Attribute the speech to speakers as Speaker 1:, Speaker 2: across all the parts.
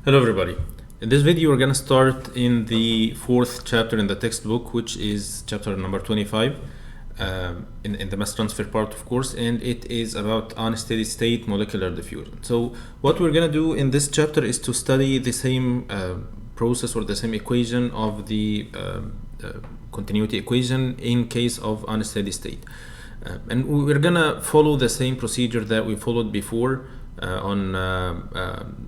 Speaker 1: Hello everybody. In this video we're going to start in the fourth chapter in the textbook, which is chapter number 25 in the mass transfer part, of course, and it is about unsteady state molecular diffusion. So what we're going to do in this chapter is to study the same process or the same equation of the continuity equation in case of unsteady state. And we're going to follow the same procedure that we followed before on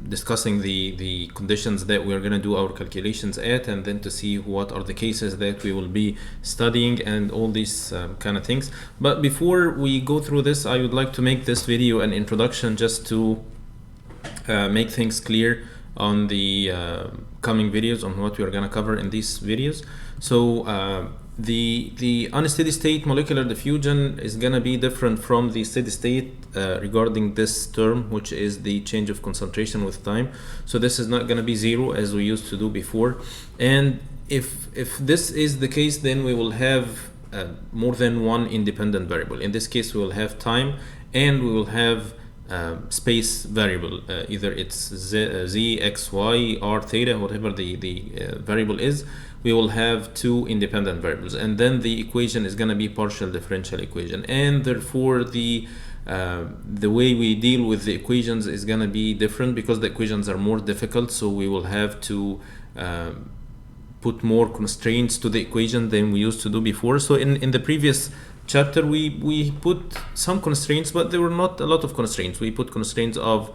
Speaker 1: discussing the conditions that we're going to do our calculations at, and then to see what are the cases that we will be studying and all these kind of things. But before we go through this, I would like to make this video an introduction just to make things clear on the coming videos on what we are going to cover in these videos. So the unsteady state molecular diffusion is going to be different from the steady state regarding this term, which is the change of concentration with time. So this is not going to be zero as we used to do before, and if this is the case, then we will have more than one independent variable. In this case we will have time and we will have space variable, either it's z, x, y, r, theta, whatever the variable is. We will have two independent variables, and then the equation is going to be partial differential equation, and therefore the way we deal with the equations is going to be different because the equations are more difficult. So we will have to put more constraints to the equation than we used to do before. So in the previous chapter we put some constraints, but there were not a lot of constraints. We put constraints of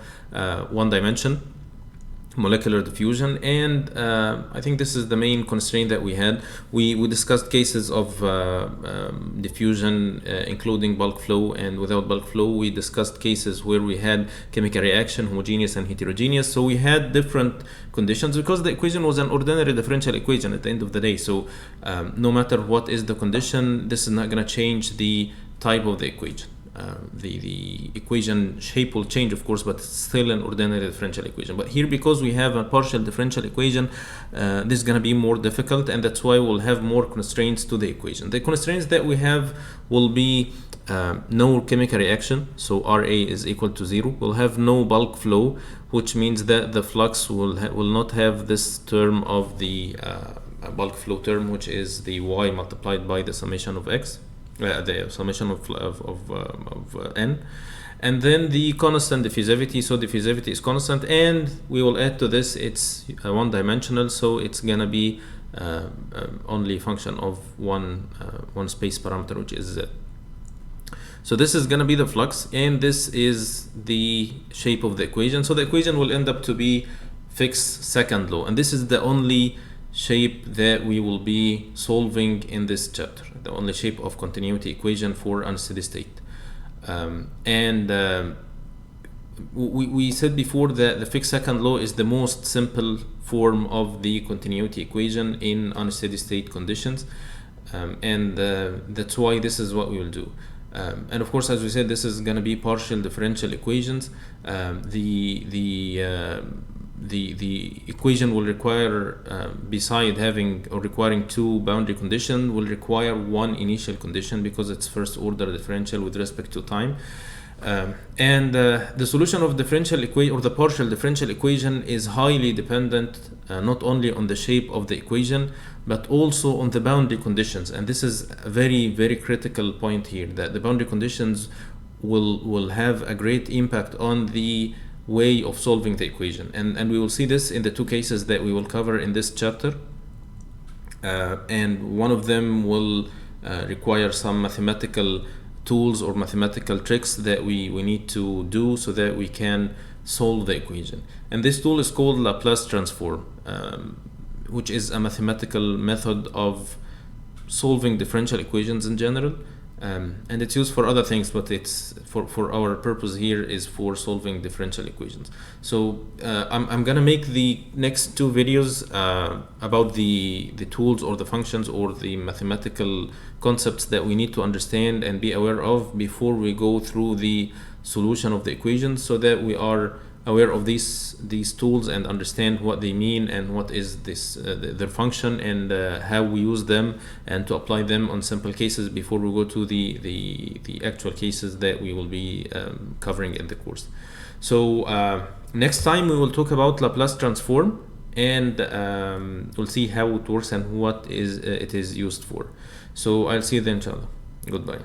Speaker 1: one dimension, molecular diffusion, and I think this is the main constraint that we had. We discussed cases of diffusion including bulk flow and without bulk flow. We discussed cases where we had chemical reaction, homogeneous and heterogeneous. So we had different conditions because the equation was an ordinary differential equation at the end of the day. So no matter what is the condition, this is not going to change the type of the equation. The equation shape will change, of course, but it's still an ordinary differential equation. But here, because we have a partial differential equation, this is going to be more difficult, and that's why we'll have more constraints to the equation. The constraints that we have will be no chemical reaction, so Ra is equal to 0. We'll have no bulk flow, which means that the flux will not have this term of the bulk flow term, which is the y multiplied by the summation of x. The summation of n, and then the constant diffusivity. So diffusivity is constant, and we will add to this it's one dimensional, so it's gonna be only a function of one space parameter, which is z. So this is gonna be the flux, and this is the shape of the equation. So the equation will end up to be Fick's second law, and this is the only shape that we will be solving in this chapter, the only shape of continuity equation for unsteady state. We said before that the Fick's second law is the most simple form of the continuity equation in unsteady state conditions, and that's why this is what we will do. And of course, as we said, this is going to be partial differential equations. The equation will require, beside having or requiring two boundary conditions, will require one initial condition because it's first order differential with respect to time. And the solution of differential equation or the partial differential equation is highly dependent not only on the shape of the equation but also on the boundary conditions. And this is a very, very critical point here, that the boundary conditions will have a great impact on the way of solving the equation, and we will see this in the two cases that we will cover in this chapter, and one of them will require some mathematical tools or mathematical tricks that we need to do so that we can solve the equation. And this tool is called Laplace transform, which is a mathematical method of solving differential equations in general. And it's used for other things, but it's for our purpose here is for solving differential equations. So I'm gonna make the next two videos about the tools or the functions or the mathematical concepts that we need to understand and be aware of before we go through the solution of the equations, so that we are aware of these tools and understand what they mean and what is their function, and how we use them, and to apply them on simple cases before we go to the actual cases that we will be covering in the course. So next time we will talk about Laplace transform, and we'll see how it works and what is it is used for. So I'll see you then, inshallah. Goodbye.